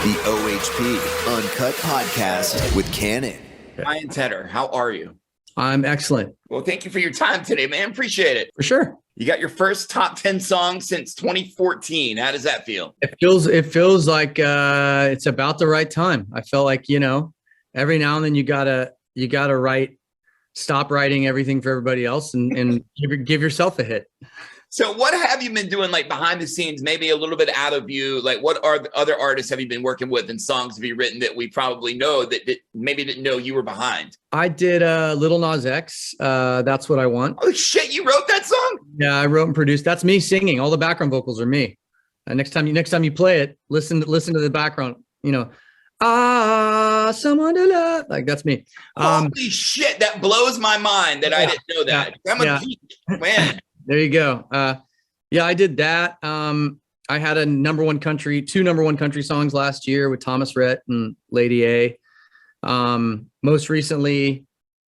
The OHP Uncut Podcast with Kannon. Ryan Tedder, how are you? I'm excellent. Well, thank you for your time today, man. Appreciate it. For sure. You got your first top 10 song since 2014. How does that feel? It feels like it's about the right time. I felt like, every now and then you gotta stop writing everything for everybody else and give yourself a hit. So what have you been doing, like behind the scenes, maybe a little bit out of you? Like, what are the other artists have you been working with and songs have you written that we probably know that maybe didn't know you were behind? I did Lil Nas X. That's What I Want. Oh shit, you wrote that song? Yeah, I wrote and produced. That's me singing. All the background vocals are me. Next time you play it, listen to the background. Someone to love. Like, that's me. Holy shit, that blows my mind that I didn't know that. I'm a geek, man. There you go. I did that. I had two number one country songs last year with Thomas Rhett and Lady A. Most recently,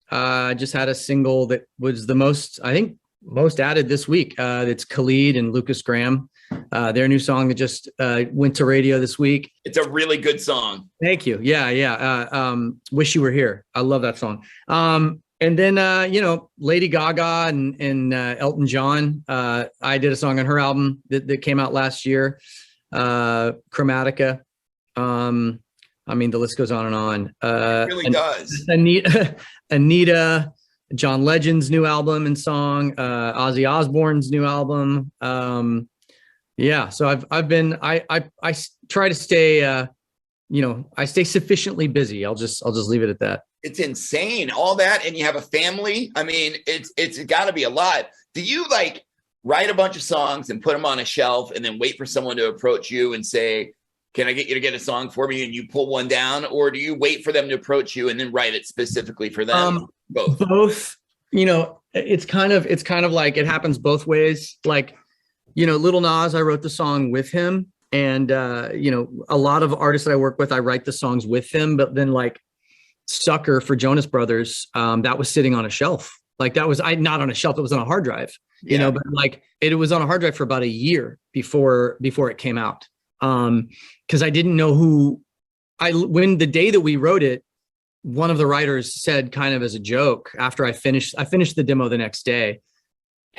I just had a single that was the most added this week. It's Khalid and Lucas Graham. Their new song that just went to radio this week. It's a really good song. Thank you. Yeah. Wish You Were Here. I love that song. And then, Lady Gaga and Elton John. I did a song on her album that came out last year, Chromatica. The list goes on and on. It really does. Anita, John Legend's new album and song, Ozzy Osbourne's new album. So I try to stay, I stay sufficiently busy. I'll just leave it at that. It's insane, all that, and you have a family. I mean, it's got to be a lot. Do you like write a bunch of songs and put them on a shelf and then wait for someone to approach you and say, "Can I get you to get a song for me?" and you pull one down, or do you wait for them to approach you and then write it specifically for them? Both. It's kind of like it happens both ways. Like, Lil Nas, I wrote the song with him, and a lot of artists that I work with, I write the songs with them, but then like Sucker for Jonas Brothers, that was sitting on a shelf. Like, that was not on a shelf, it was on a hard drive, but like it was on a hard drive for about a year before it came out. Cause I didn't know when the day that we wrote it, one of the writers said, kind of as a joke, after I finished the demo the next day, and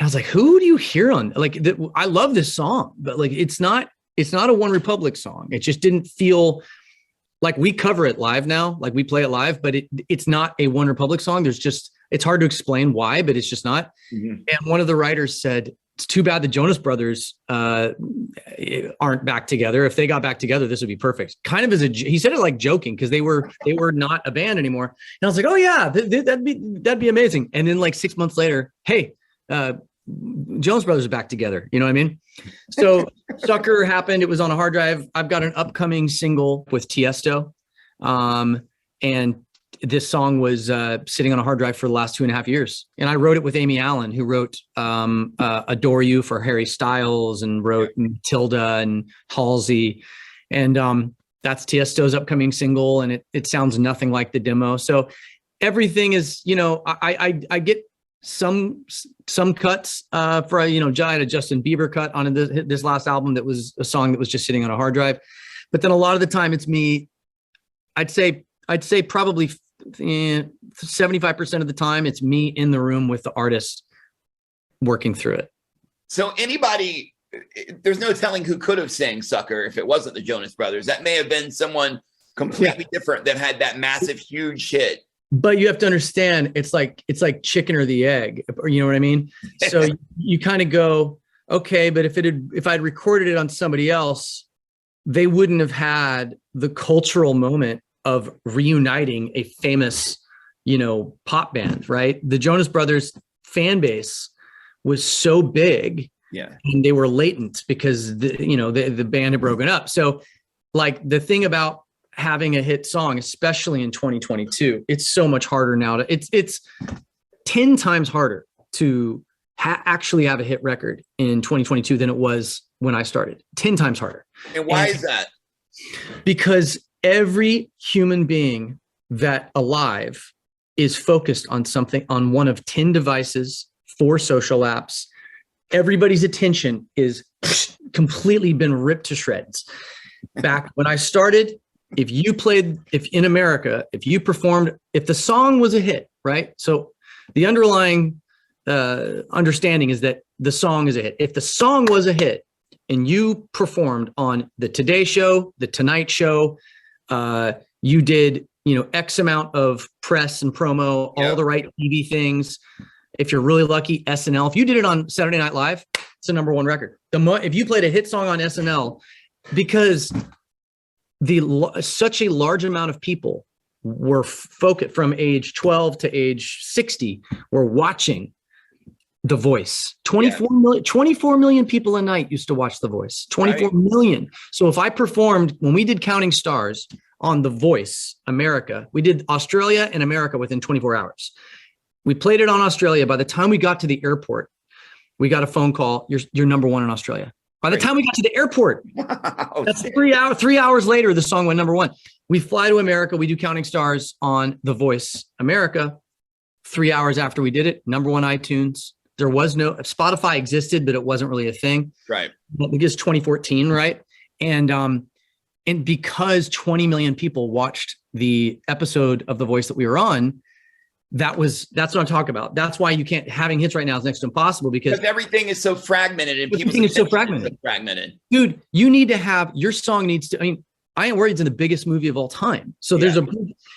I was like, who do you hear on? Like, I love this song, but like, it's not a OneRepublic song. It just didn't feel like, we cover it live now, like we play it live, but it's not a OneRepublic song. It's hard to explain why, but it's just not. Mm-hmm. And one of the writers said, it's too bad the Jonas Brothers aren't back together. If they got back together, this would be perfect. Kind of he said it like joking, because they were not a band anymore. And I was like, oh yeah, that'd be amazing. And then like 6 months later, hey, Jonas Brothers are back together. You know what I mean? So Sucker happened. It was on a hard drive. I've got an upcoming single with Tiesto. And this song was sitting on a hard drive for the last 2.5 years. And I wrote it with Amy Allen, who wrote Adore You for Harry Styles and wrote Matilda and Halsey. And that's Tiesto's upcoming single. And it sounds nothing like the demo. So everything is, I get some cuts for, I had a Justin Bieber cut on this last album that was a song that was just sitting on a hard drive. But then a lot of the time it's me. I'd say probably 75% of the time it's me in the room with the artist working through it. So there's no telling who could have sang Sucker if it wasn't the Jonas Brothers. That may have been someone completely different that had that massive, huge hit. But you have to understand, it's like chicken or the egg, you know what I mean? So you kind of go, okay, but if I'd recorded it on somebody else, they wouldn't have had the cultural moment of reuniting a famous, pop band, right? The Jonas Brothers fan base was so big, and they were latent because the band had broken up. So like, the thing about having a hit song, especially in 2022, it's so much harder now it's 10 times harder to actually have a hit record in 2022 than it was when I started. 10 times harder. And why is that? Because every human being that alive is focused on something, on one of 10 devices, 4 social apps. Everybody's attention is completely been ripped to shreds. Back when I started, if in America, if you performed, if the song was a hit, right? So the underlying understanding is that the song is a hit. If the song was a hit and you performed on the Today Show, the Tonight Show, you did, X amount of press and promo, all the right TV things. If you're really lucky, SNL. If you did it on Saturday Night Live, it's a number one record. If you played a hit song on SNL, because such a large amount of people were focused from age 12 to age 60 were watching The Voice. 24 million people a night used to watch The Voice. 24 million. So if I performed, when we did Counting Stars on The Voice America, we did Australia and America within 24 hours. We played it on Australia. By the time we got to the airport, we got a phone call. You're number one in Australia. By the time we got to the airport, that's 3 hours. 3 hours later, the song went number one. We fly to America. We do Counting Stars on The Voice America. 3 hours after we did it, number one iTunes. There was no Spotify existed, but it wasn't really a thing. Right. I think it's 2014, right? And because 20 million people watched the episode of The Voice that we were on, that's what I'm talking about. That's why you can't, having hits right now is next to impossible because everything is so fragmented and everything is so fragmented. Dude, you need to have, your song needs to, I Ain't Worried's in the biggest movie of all time. So there's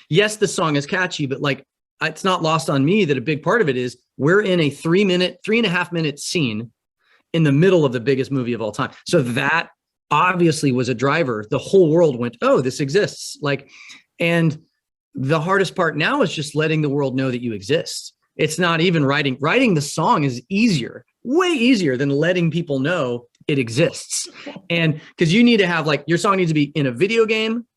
yes, the song is catchy, but like, it's not lost on me that a big part of it is we're in a 3.5 minute scene in the middle of the biggest movie of all time. So that obviously was a driver. The whole world went, oh, this exists. And the hardest part now is just letting the world know that you exist. It's not even writing. Writing the song is easier, way easier than letting people know it exists. And because you need to have your song needs to be in a video game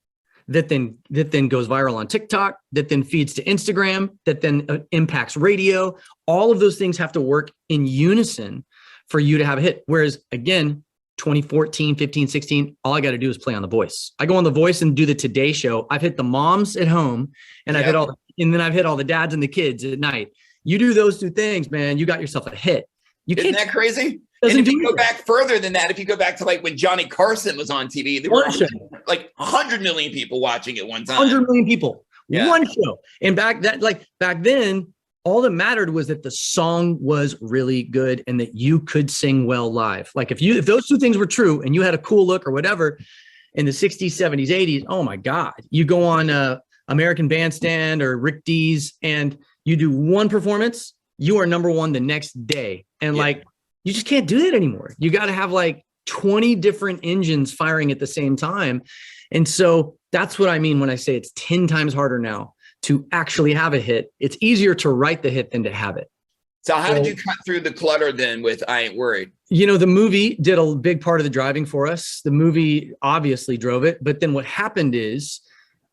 that then goes viral on TikTok, that then feeds to Instagram, that then impacts radio. All of those things have to work in unison for you to have a hit. Whereas again, 2014, 15, 16, all I got to do is play on The Voice. I go on The Voice and do the Today Show. I've hit the moms at home and I've hit I've hit all the dads and the kids at night. You do those two things, man, you got yourself a hit. Isn't that crazy? And if you go back further than that, if you go back to when Johnny Carson was on TV, there were 100 million people watching at one time. 100 million people, one show. And back then, all that mattered was that the song was really good and that you could sing well live. If those two things were true and you had a cool look or whatever in the 60s, 70s, 80s, oh my God, you go on American Bandstand or Rick Dees and you do one performance, you are number one the next day. And you just can't do that anymore. You got to have 20 different engines firing at the same time. And so that's what I mean when I say it's 10 times harder now to actually have a hit. It's easier to write the hit than to have it. So how did you cut through the clutter then with I Ain't Worried? The movie did a big part of the driving for us. The movie obviously drove it. But then what happened is,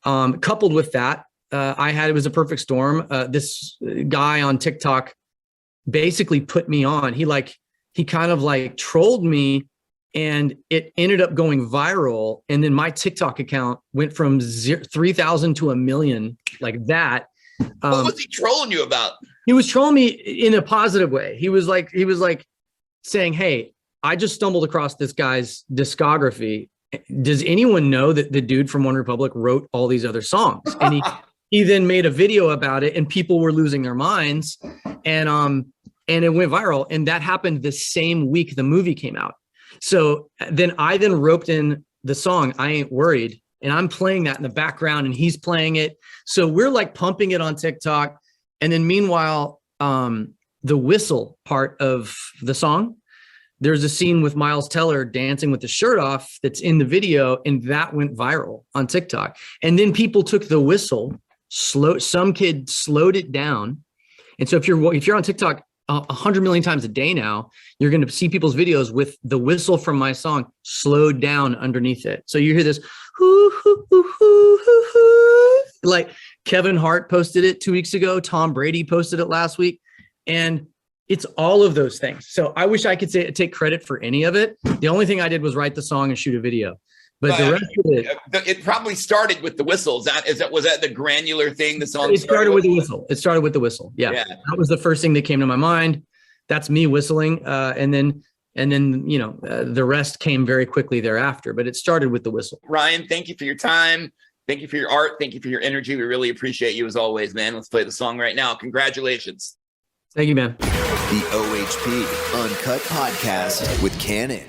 coupled with that, it was a perfect storm. This guy on TikTok basically put me on. He kind of trolled me and it ended up going viral. And then my TikTok account went from 3,000 to 1 million like that. What was he trolling you about? He was trolling me in a positive way. He was saying, hey, I just stumbled across this guy's discography. Does anyone know that the dude from OneRepublic wrote all these other songs? And he then made a video about it and people were losing their minds. And it went viral. And that happened the same week the movie came out. So then I roped in the song, I Ain't Worried. And I'm playing that in the background and he's playing it. So we're pumping it on TikTok. And then meanwhile, the whistle part of the song, there's a scene with Miles Teller dancing with the shirt off that's in the video. And that went viral on TikTok. And then people took the whistle, some kid slowed it down. And so if you're on TikTok 100 million times a day now, you're going to see people's videos with the whistle from my song slowed down underneath it. So you hear this, hoo, hoo, hoo, hoo, hoo, hoo. Kevin Hart posted it 2 weeks ago. Tom Brady posted it last week. And it's all of those things. So I wish I could take credit for any of it. The only thing I did was write the song and shoot a video. But the rest of it probably started with the whistle. Was that the granular thing? The song started with the whistle. It started with the whistle. Yeah. That was the first thing that came to my mind. That's me whistling. And then the rest came very quickly thereafter, but it started with the whistle. Ryan, thank you for your time. Thank you for your art. Thank you for your energy. We really appreciate you as always, man. Let's play the song right now. Congratulations. Thank you, man. The OHP Uncut Podcast with Kannon.